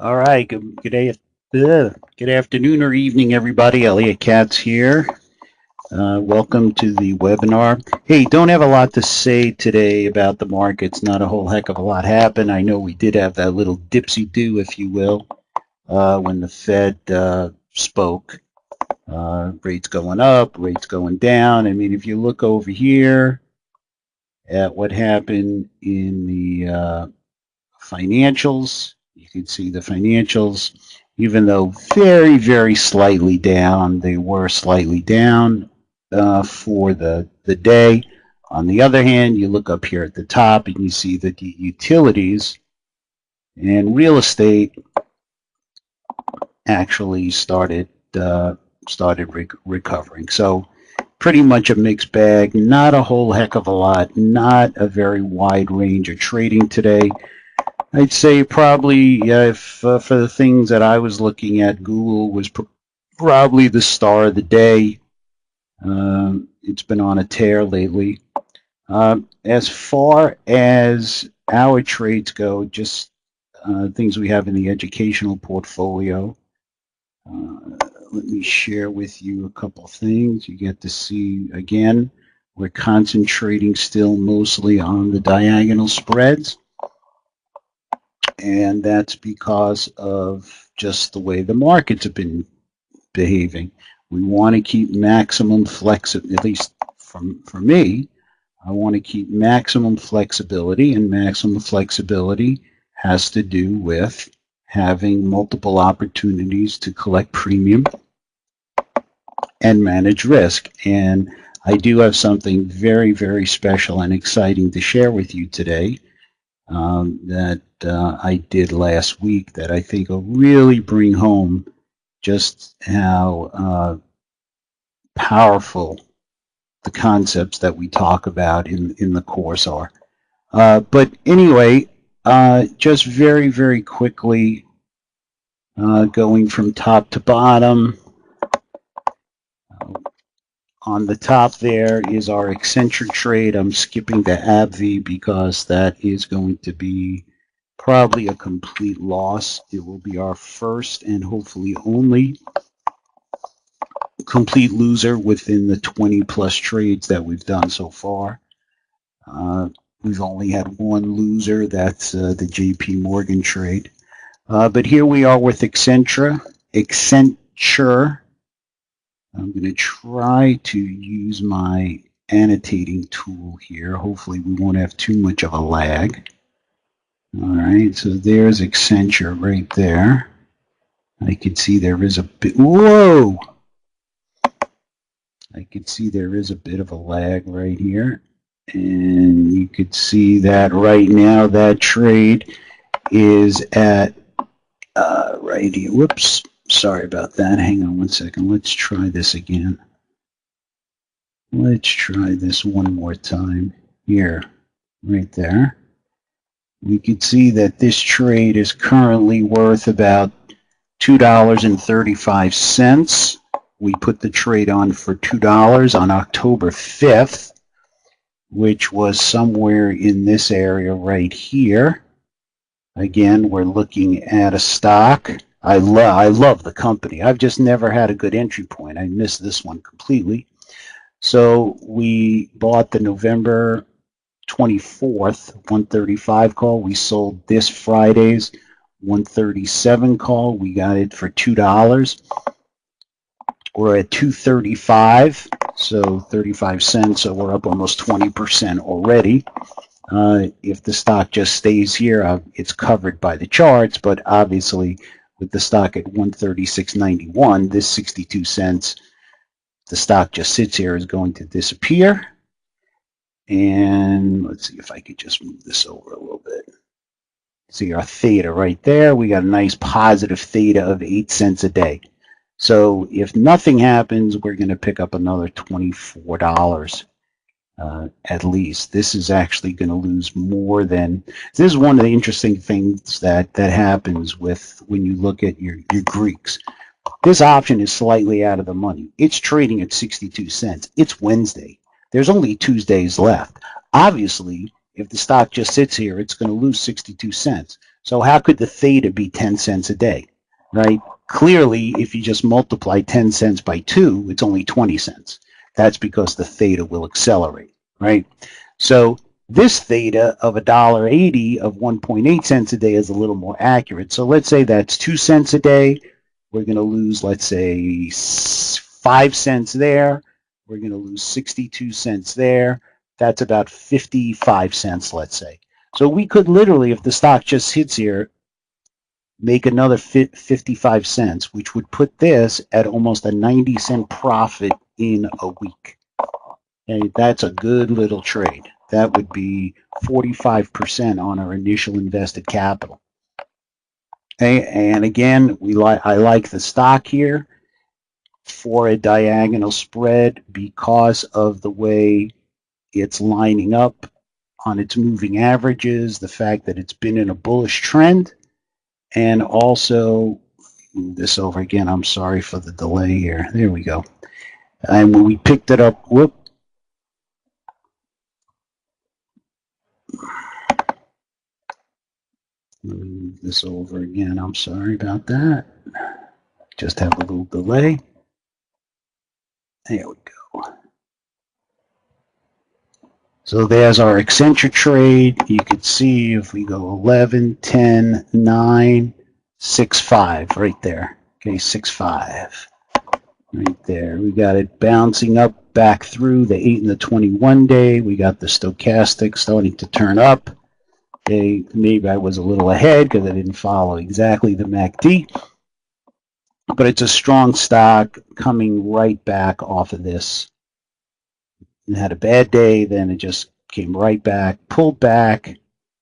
All right. Good day. Good afternoon or evening, everybody. Elliot Katz here. Welcome to the webinar. Hey, don't have a lot to say today about the markets. Not a whole heck of a lot happened. I know we did have that little dipsy-do, if you will, when the Fed spoke. Rates going up, rates going down. I mean, if you look over here at what happened in the financials, you can see the financials, even though very, very slightly down, they were slightly down for the day. On the other hand, you look up here at the top and you see that the utilities and real estate actually started recovering. So pretty much a mixed bag, not a whole heck of a lot, not a very wide range of trading today. I'd say probably for the things that I was looking at, Google was probably the star of the day. It's been on a tear lately. As far as our trades go, just things we have in the educational portfolio. Let me share with you a couple things. You get to see, again, we're concentrating still mostly on the diagonal spreads. And that's because of just the way the markets have been behaving. We want to keep maximum flexibility, at least for me, I want to keep maximum flexibility, and maximum flexibility has to do with having multiple opportunities to collect premium and manage risk. And I do have something very, very special and exciting to share with you today that I did last week that I think will really bring home just how powerful the concepts that we talk about in the course are. But anyway, just very, very quickly, going from top to bottom. On the top there is our eccentric trade. I'm skipping the AbbVie because that is going to be probably a complete loss. It will be our first and hopefully only complete loser within the 20 plus trades that we've done so far. We've only had one loser, that's the JP Morgan trade. But here we are with Accenture. I'm going to try to use my annotating tool here. Hopefully we won't have too much of a lag. All right, so there's Accenture right there. I can see there is a bit, whoa! I can see there is a bit of a lag right here. And you could see that right now that trade is at right here. Whoops. Sorry about that. Hang on one second. Let's try this again. Let's try this one more time. Here, right there. We could see that this trade is currently worth about $2.35. We put the trade on for $2 on October 5th, which was somewhere in this area right here. Again, we're looking at a stock. I love the company. I've just never had a good entry point. I missed this one completely. So we bought the November 24th 135 call. We sold this Friday's 137 call. We got it for $2. We're at 235, so 35 cents. So we're up almost 20% already. If the stock just stays here, it's covered by the charts, but obviously with the stock at 136.91, this 62 cents, the stock just sits here, is going to disappear. And let's see if I could just move this over a little bit. See our theta right there. We got a nice positive theta of 8 cents a day. So if nothing happens, we're going to pick up another $24 at least. This is actually going to lose more than, this is one of the interesting things that happens with when you look at your Greeks. This option is slightly out of the money. It's trading at 62 cents. It's Wednesday. There's only 2 days left. Obviously, If the stock just sits here, it's going to lose 62 cents. So how could the theta be 10 cents a day, right? Clearly, if you just multiply 10 cents by 2, it's only 20 cents. That's because the theta will accelerate, right? So this theta of $1.80 of 1.8 cents a day is a little more accurate. So let's say that's 2 cents a day. We're going to lose, let's say, 5 cents there. We're going to lose 62 cents there. That's about 55 cents, let's say. So we could literally, if the stock just hits here, make another 55 cents, which would put this at almost a 90-cent profit in a week. Okay, that's a good little trade. That would be 45% on our initial invested capital. Okay, and again, I like the stock here for a diagonal spread because of the way it's lining up on its moving averages, the fact that it's been in a bullish trend, and also, move this over again, I'm sorry for the delay here. There we go. And when we picked it up, whoop. Let me move this over again. I'm sorry about that. Just have a little delay. There we go. So there's our eccentric trade. You can see if we go 11, 10, 9, 6, 5 right there. Okay, 6, 5 right there. We got it bouncing up back through the 8 and the 21 day. We got the stochastic starting to turn up. Okay, maybe I was a little ahead because I didn't follow exactly the MACD. But it's a strong stock coming right back off of this. It had a bad day, then it just came right back, pulled back,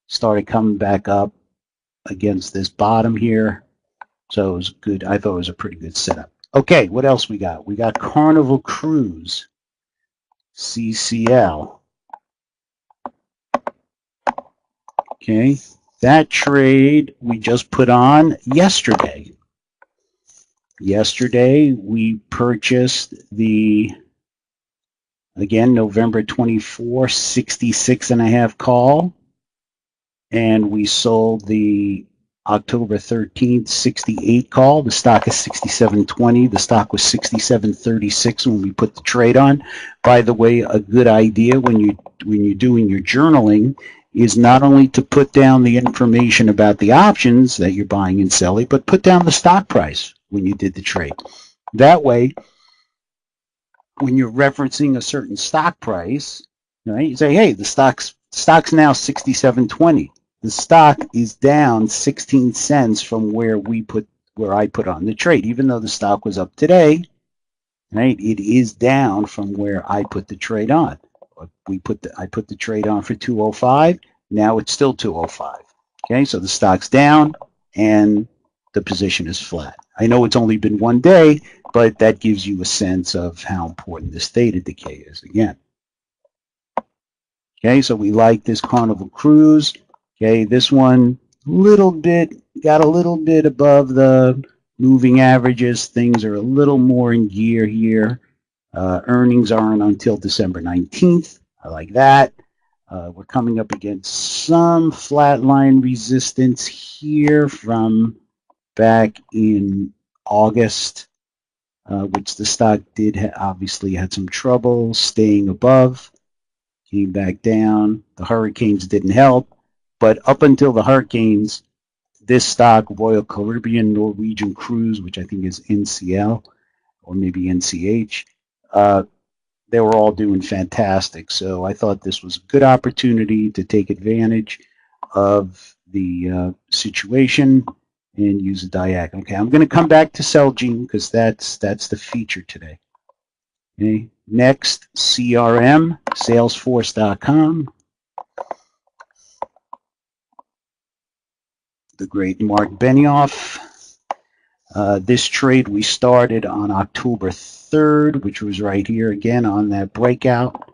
started coming back up against this bottom here. So it was good. I thought it was a pretty good setup. Okay, what else we got? We got Carnival Cruise, CCL. Okay, that trade we just put on yesterday. Yesterday we purchased the, again, November 24, 66.5 call, and we sold the October 13th, 68 call. The stock is 67.20. The stock was 67.36 when we put the trade on. By the way, a good idea when you're doing your journaling is not only to put down the information about the options that you're buying and selling, but put down the stock price when you did the trade. That way, when you're referencing a certain stock price, right, you say, hey, the stock's now 67.20. The stock is down 16 cents from where I put on the trade. Even though the stock was up today, right, it is down from where I put the trade on. I put the trade on for 205. Now it's still 205. Okay, so the stock's down and the position is flat. I know it's only been one day, but that gives you a sense of how important this theta decay is again. Okay, so we like this Carnival Cruise. Okay, this one got a little bit above the moving averages. Things are a little more in gear here. Earnings aren't until December 19th. I like that. We're coming up against some flatline resistance here from back in August, which the stock did obviously had some trouble staying above. Came back down. The hurricanes didn't help. But up until the hurricanes, this stock, Royal Caribbean Norwegian Cruise, which I think is NCL or maybe NCH, they were all doing fantastic. So I thought this was a good opportunity to take advantage of the situation and use a diagonal. Okay, I'm going to come back to Celgene because that's the feature today. Okay, next, CRM, Salesforce.com. The great Mark Benioff. This trade we started on October 3rd, which was right here again on that breakout.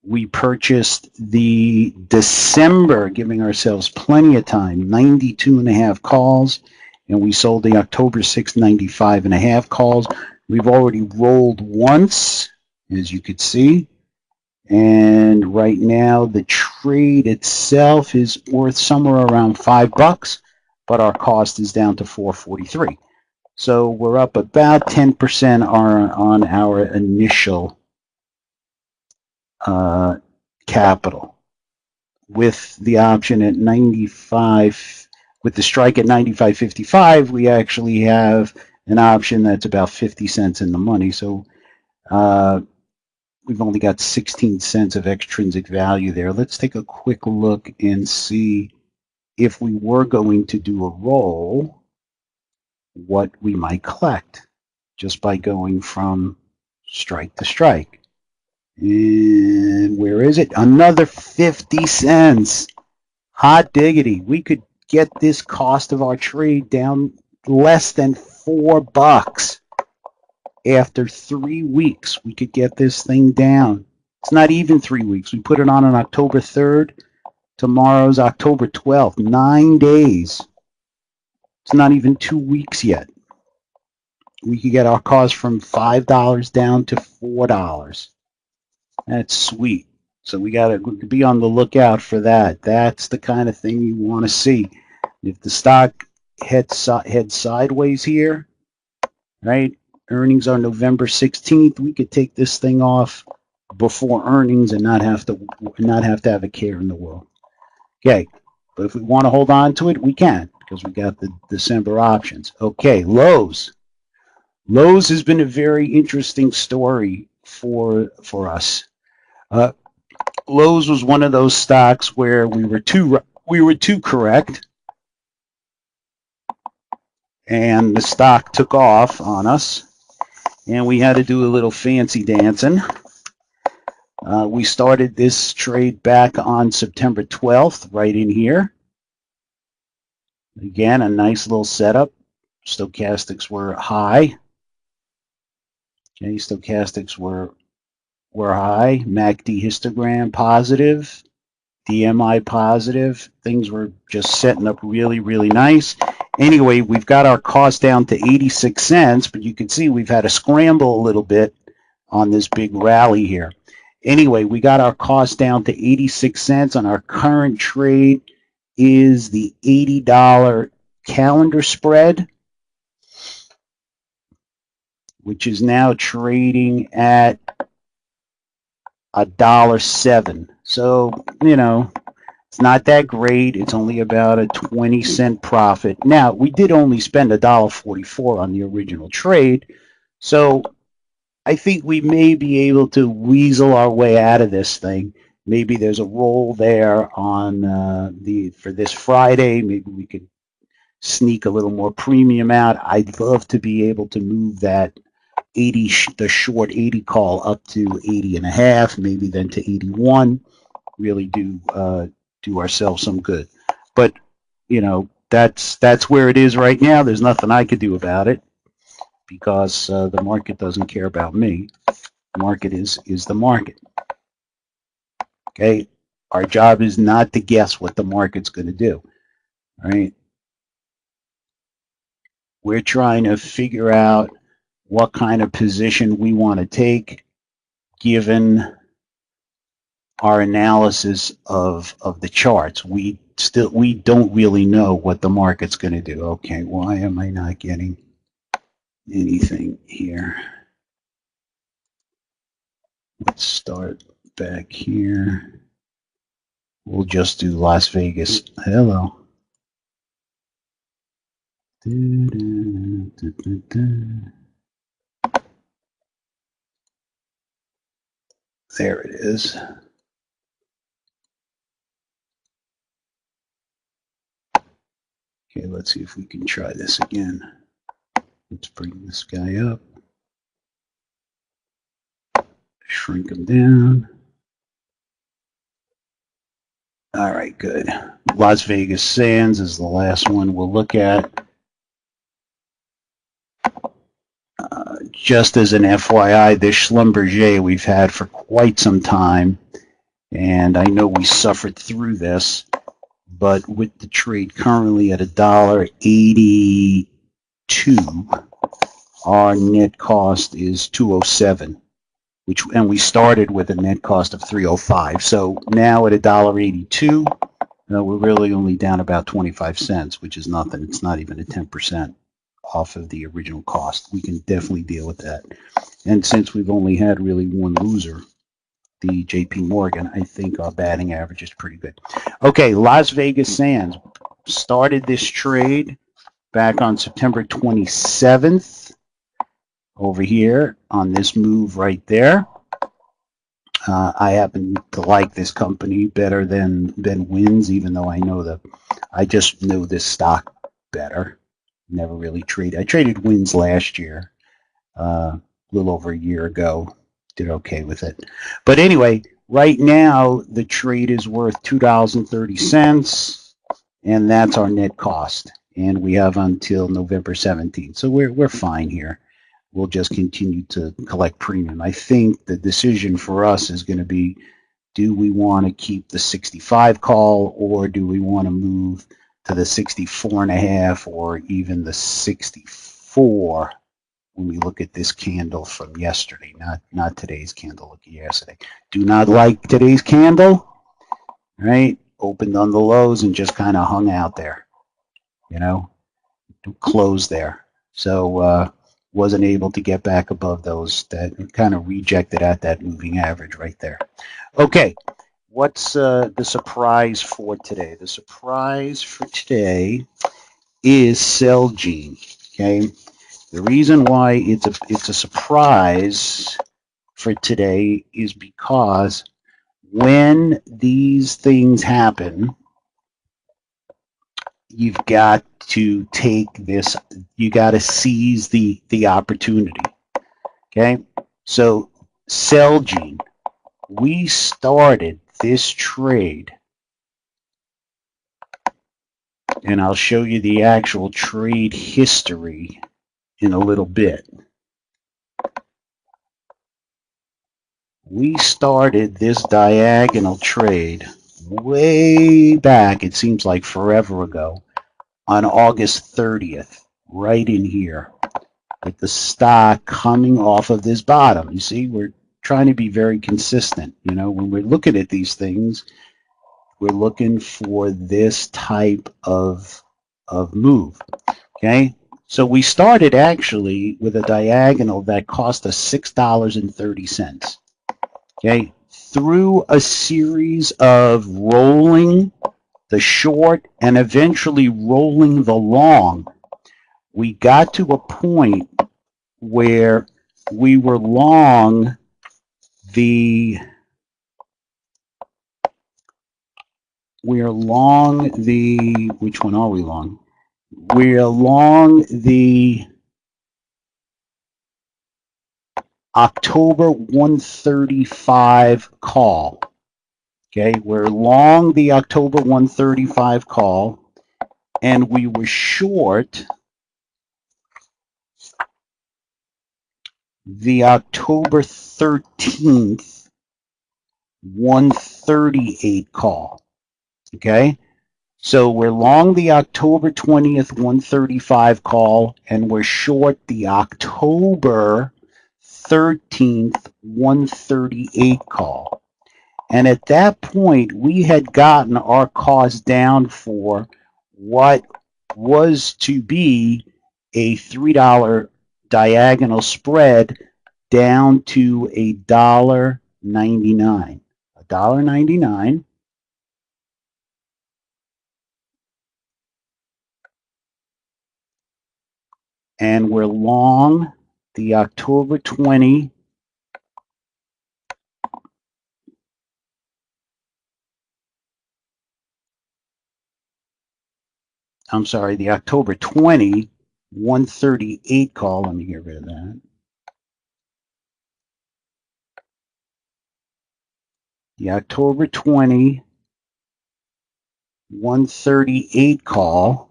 We purchased the December, giving ourselves plenty of time, 92.5 calls, and we sold the October 6th, 95.5 calls. We've already rolled once, as you could see, And right now, the trade itself is worth somewhere around $5, but our cost is down to $4.43. So we're up about 10% on our initial capital. With the option at 95, with the strike at 95.55, we actually have an option that's about 50 cents in the money. So we've only got 16 cents of extrinsic value there. Let's take a quick look and see if we were going to do a roll, what we might collect just by going from strike to strike. And where is it? Another 50 cents. Hot diggity. We could get this cost of our trade down less than $4. After 3 weeks, we could get this thing down. It's not even 3 weeks. We put it on October 3rd. Tomorrow's October 12th. 9 days. It's not even 2 weeks yet. We could get our cost from $5 down to $4. That's sweet. So we got to be on the lookout for that. That's the kind of thing you want to see. If the stock heads sideways here, right? Earnings are November 16th. We could take this thing off before earnings and not have to have a care in the world. Okay, but if we want to hold on to it, we can because we got the December options. Okay, Lowe's. Lowe's has been a very interesting story for us. Lowe's was one of those stocks where we were too correct, and the stock took off on us, and we had to do a little fancy dancing. We started this trade back on September 12th, right in here. Again, a nice little setup. Stochastics were high. Okay, stochastics were high. MACD histogram positive. DMI positive. Things were just setting up really, really nice. Anyway, we've got our cost down to 86 cents, but you can see we've had to scramble a little bit on this big rally here. Anyway, we got our cost down to 86 cents, and our current trade is the $80 calendar spread, which is now trading at $1.07. So, you know, it's not that great. It's only about a 20-cent profit. Now, we did only spend $1.44 on the original trade, so I think we may be able to weasel our way out of this thing. Maybe there's a roll there on for this Friday. Maybe we could sneak a little more premium out. I'd love to be able to move that 80, the short 80 call up to 80 and a half, maybe then to 81. Really do ourselves some good. But you know, that's where it is right now. There's nothing I could do about it because the market doesn't care about me. The market is the market. Okay, our job is not to guess what the market's going to do. All right, we're trying to figure out what kind of position we want to take given our analysis of the charts. We don't really know what the market's going to do. Okay, why am I not getting anything here? Let's start back here. We'll just do Las Vegas. Hello. There it is. Okay, let's see if we can try this again. Let's bring this guy up. Shrink him down. All right, good. Las Vegas Sands is the last one we'll look at. Just as an FYI, this Schlumberger we've had for quite some time, and I know we suffered through this, but with the trade currently at $1.82, our net cost is $2.07. and we started with a net cost of 305. So now at $1.82, we're really only down about 25 cents, which is nothing. It's not even a 10% off of the original cost. We can definitely deal with that. And since we've only had really one loser, the JP Morgan, I think our batting average is pretty good. Okay, Las Vegas Sands started this trade back on September 27th over here on this move right there. I happen to like this company better than Wins, even though I just know this stock better. Never really traded. I traded Wins last year, a little over a year ago. Did okay with it. But anyway, right now the trade is worth $2.30, and that's our net cost. And we have until November 17th, so we're fine here. We'll just continue to collect premium. I think the decision for us is going to be, do we want to keep the 65 call, or do we want to move to the 64.5 or even the 64 when we look at this candle from yesterday, not today's candle, look at yesterday. Do not like today's candle, right? Opened on the lows and just kind of hung out there, closed there. So wasn't able to get back above those, that kind of rejected at that moving average right there. Okay, what's the surprise for today? The surprise for today is Celgene. Okay, the reason why it's a surprise for today is because when these things happen, you've got to take this, you got to seize the opportunity. Okay, so Celgene, we started this trade, and I'll show you the actual trade history in a little bit. We started this diagonal trade way back, it seems like forever ago, on August 30th, right in here, with the stock coming off of this bottom. You see, we're trying to be very consistent. When we're looking at these things, we're looking for this type of move. Okay, so we started actually with a diagonal that cost us $6.30. Okay, through a series of rolling the short and eventually rolling the long, we got to a point where we were long the which one are we long? We're long the October 135 call. Okay, we're long the October 135 call, and we were short the October 13th 138 call. Okay, so we're long the October 20th 135 call, and we're short the October 13th 138 call. And at that point, we had gotten our cost down for what was to be a $3 diagonal spread down to $1.99. $1.99. And we're long the October 20. I'm sorry, the October 20 138 call. Let me get rid of that. The October 20 138 call.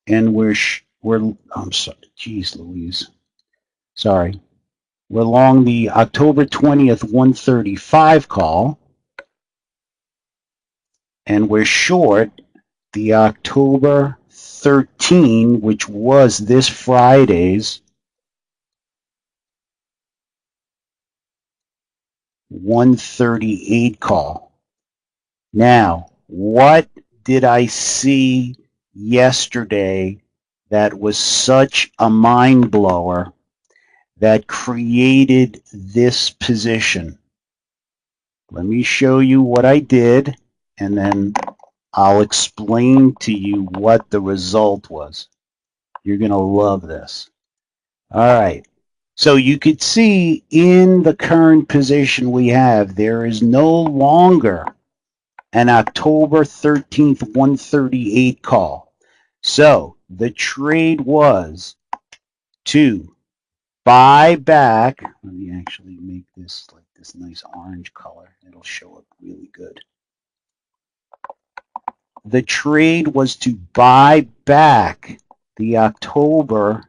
And we're I'm sorry, geez Louise. Sorry. We're long the October 20th 135 call. And we're short the October 13, which was this Friday's 138 call. Now, what did I see yesterday that was such a mind blower that created this position? Let me show you what I did, and then I'll explain to you what the result was. You're going to love this. All right. So you could see in the current position we have, there is no longer an October 13th 138 call. So the trade was to buy back. Let me actually make this like this nice orange color. It'll show up really good. The trade was to buy back the October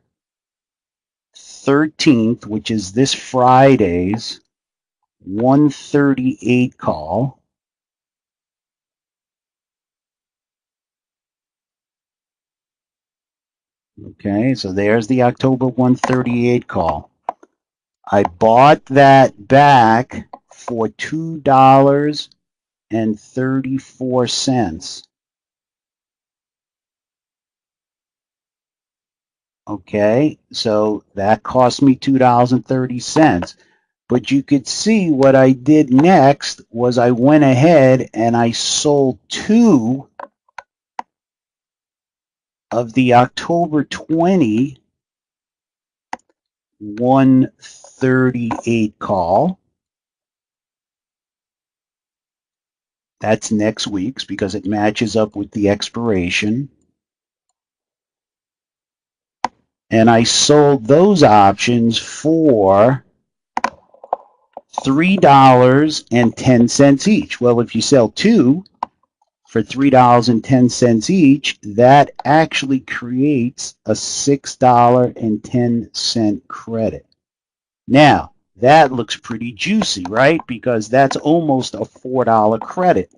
13th, which is this Friday's 138 call. Okay, so there's the October 138 call. I bought that back for $2.34. Okay, so that cost me $2.30. But you could see what I did next was I went ahead and I sold 2 of the October 20 138 call. That's next week's because it matches up with the expiration. And I sold those options for $3.10 each. Well, if you sell 2 for $3.10 each, that actually creates a $6.10 credit. Now, that looks pretty juicy, right? Because that's almost a $4 credit,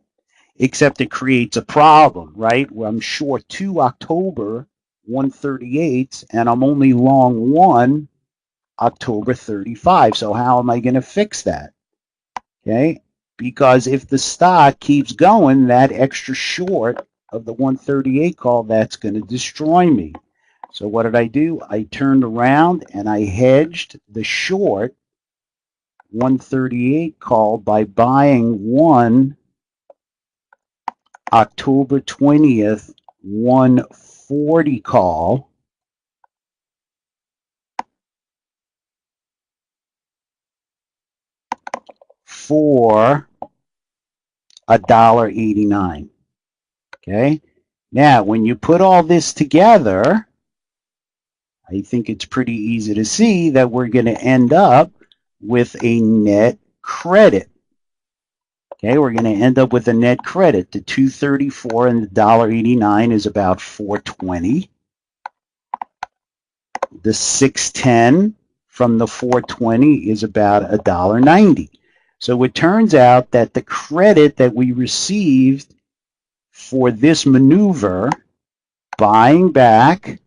except it creates a problem, right? Where I'm short 2 October 138s, and I'm only long 1 October 35. So how am I going to fix that? Okay, because if the stock keeps going, that extra short of the 138 call, that's going to destroy me. So what did I do? I turned around and I hedged the short 138 call by buying 1 October 20th 140 call for $1.89. Okay, now when you put all this together, I think it's pretty easy to see that we're going to end up with a net credit. Okay, we're going to end up with a net credit. The 234 and the $1.89 is about 420. The 610 from the 420 is about $1.90. So it turns out that the credit that we received for this maneuver, buying back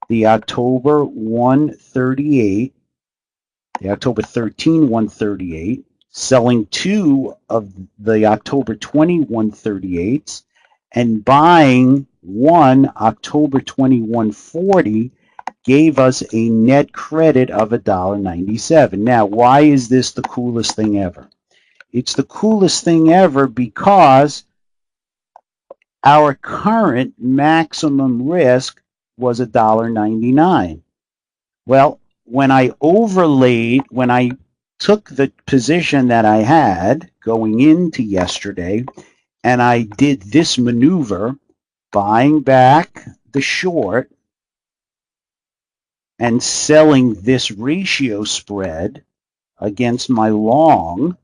the October 138, the October 13 138, selling 2 of the October 20 138s, and buying 1 October 20 140 gave us a net credit of $1.97. Now, why is this the coolest thing ever? It's the coolest thing ever because our current maximum risk was $1.99. Well, when I took the position that I had going into yesterday, and I did this maneuver, buying back the short and selling this ratio spread against my long,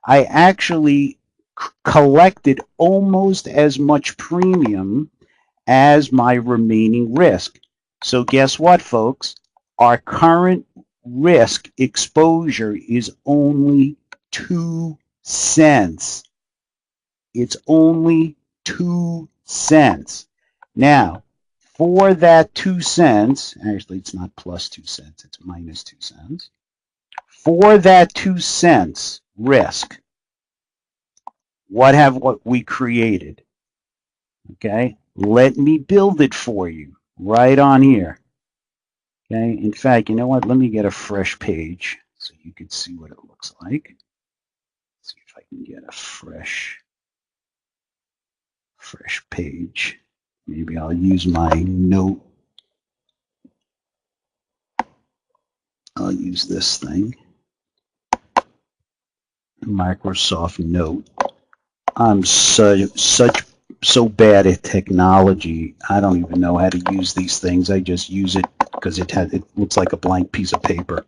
I actually collected almost as much premium as my remaining risk. So guess what, folks? Our current risk exposure is only 2 cents. It's only 2 cents. Now, For that 2 cents, actually it's not plus 2 cents, it's minus 2 cents. For that 2 cents risk, what have we created? Okay, let me build it for you right on here. Okay, in fact, you know what? Let me get a fresh page so you can see what it looks like. Let's see if I can get a fresh page. Maybe I'll use my note. I'll use this thing, Microsoft Note. I'm so bad at technology. I don't even know how to use these things. I just use it because it looks like a blank piece of paper.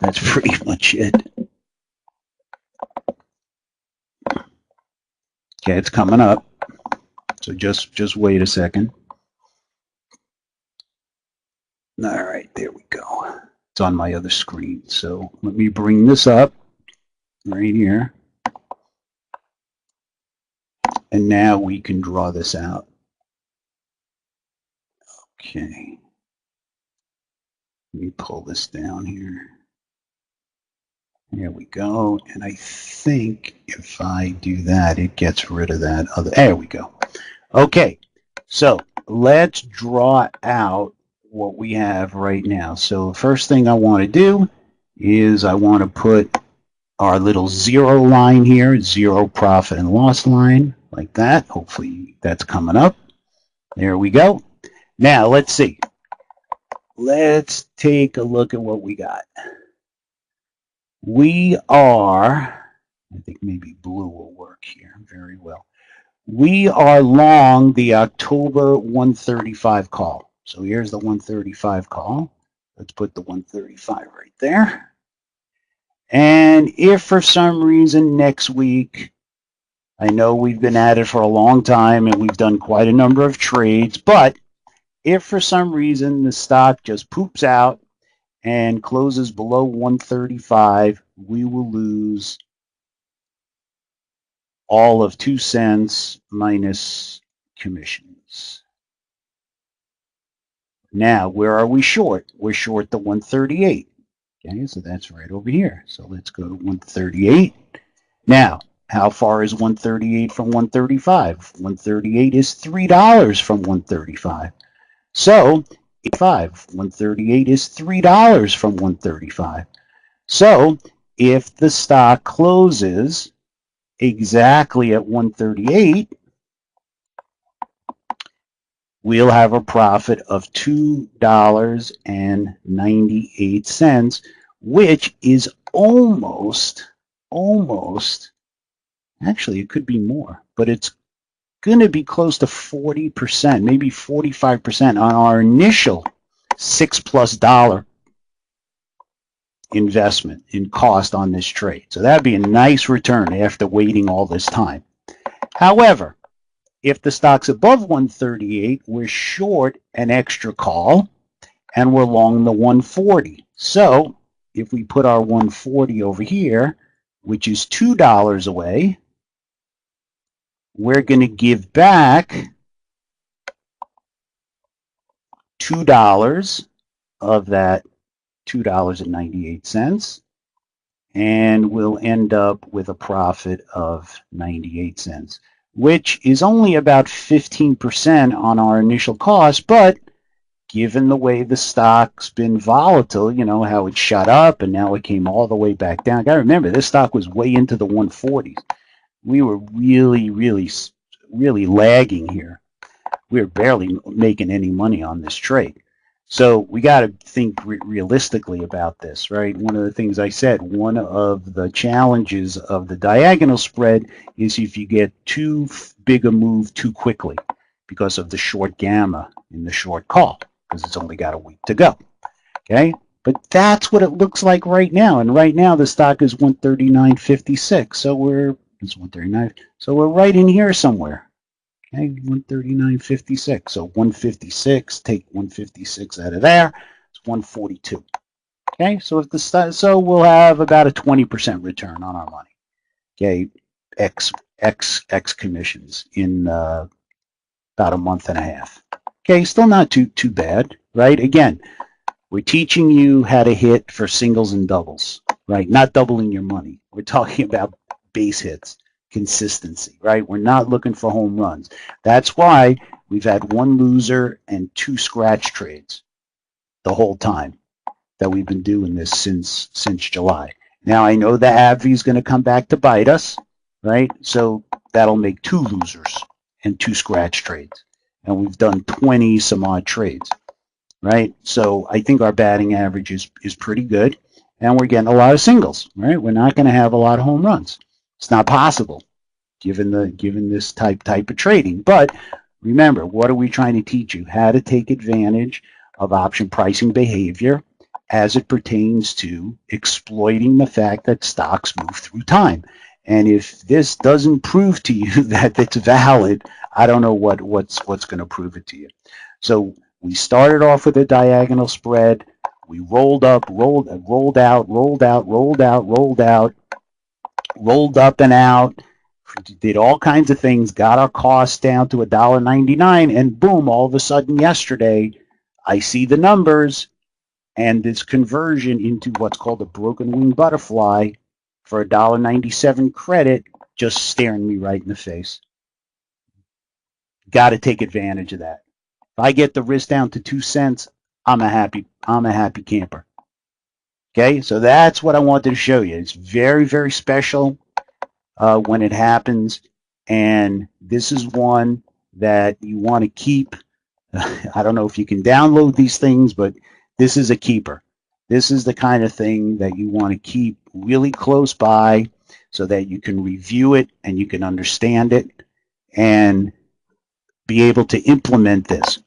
That's pretty much it. Okay, it's coming up. So just wait a second. All right, there we go. It's on my other screen. So let me bring this up right here. And now we can draw this out. Okay. Let me pull this down here. There we go. And I think if I do that, it gets rid of that other. There we go. Okay. So let's draw out what we have right now. So the first thing I want to do is I want to put our little zero line here, zero profit and loss line, like that. Hopefully that's coming up. There we go. Now let's see. Let's take a look at what we got. We are, I think maybe blue will work here very well. We are long the October 135 call. So here's the 135 call. Let's put the 135 right there. And if for some reason next week, I know we've been at it for a long time and we've done quite a number of trades, but if for some reason the stock just poops out and closes below 135, we will lose all of 2 cents minus commissions. Now, where are we short? We're short the 138. Okay, so that's right over here. So let's go to 138. Now, how far is 138 from 135? 138 is $3 from 135. So, 138 is $3 from 135. So, if the stock closes exactly at 138, we'll have a profit of $2.98, which is almost, actually it could be more, but it's going to be close to 40%, maybe 45% on our initial $6+ investment in cost on this trade. So that'd be a nice return after waiting all this time. However, if the stock's above 138, we're short an extra call and we're long the 140. So if we put our 140 over here, which is $2 away, we're going to give back $2 of that $2.98, and we'll end up with a profit of 98 cents, which is only about 15% on our initial cost, but given the way the stock's been volatile, you know, how it shot up and now it came all the way back down. I gotta remember, this stock was way into the 140s. We were really lagging here. We were barely making any money on this trade. So we got to think realistically about this, right? One of the things I said, one of the challenges of the diagonal spread is if you get too big a move too quickly because of the short gamma in the short call, because it's only got a week to go, okay? But that's what it looks like right now. And right now the stock is 139.56. So it's 139. So we're right in here somewhere. Okay, 139.56. So 156, take 156 out of there, it's 142. Okay, so if so we'll have about a 20% return on our money. Okay, X commissions in about a month and a half. Okay, still not too bad, right? Again, we're teaching you how to hit for singles and doubles, right? Not doubling your money. We're talking about base hits, consistency, right? We're not looking for home runs. That's why we've had one loser and 2 scratch trades the whole time that we've been doing this since July. Now I know the AbbVie is going to come back to bite us, right? So that'll make 2 losers and 2 scratch trades. And we've done 20 some odd trades, right? So I think our batting average is pretty good, and we're getting a lot of singles, right? We're not going to have a lot of home runs. It's not possible given this type of trading. But remember, what are we trying to teach you? How to take advantage of option pricing behavior as it pertains to exploiting the fact that stocks move through time. And if this doesn't prove to you that it's valid, I don't know what's going to prove it to you. So we started off with a diagonal spread. We rolled up, rolled out, rolled out, rolled out, rolled out, rolled up and out, did all kinds of things, got our costs down to $1.99, and boom, all of a sudden yesterday, I see the numbers and this conversion into what's called a broken wing butterfly for $1.97 credit just staring me right in the face. Got to take advantage of that. If I get the risk down to 2 cents, I'm a happy camper. Okay, so that's what I wanted to show you. It's very, very special when it happens, and this is one that you want to keep. I don't know if you can download these things, but this is a keeper. This is the kind of thing that you want to keep really close by so that you can review it and you can understand it and be able to implement this.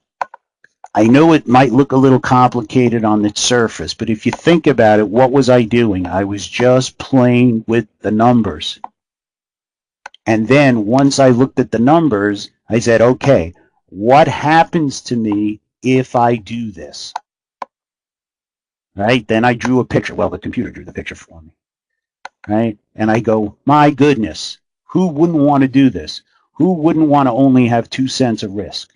I know it might look a little complicated on its surface, but if you think about it, what was I doing? I was just playing with the numbers. And then once I looked at the numbers, I said, okay, what happens to me if I do this? Right? Then I drew a picture. Well, the computer drew the picture for me. Right? And I go, my goodness, who wouldn't want to do this? Who wouldn't want to only have 2 cents of risk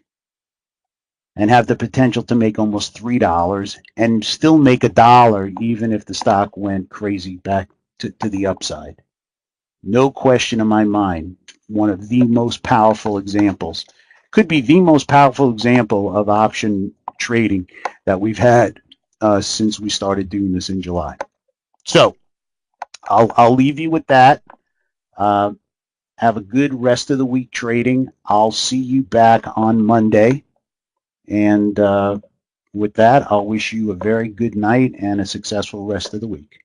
and have the potential to make almost $3 and still make $1 even if the stock went crazy back to the upside? No question in my mind, one of the most powerful examples. Could be the most powerful example of option trading that we've had since we started doing this in July. So I'll leave you with that. Have a good rest of the week trading. I'll see you back on Monday. And with that, I'll wish you a very good night and a successful rest of the week.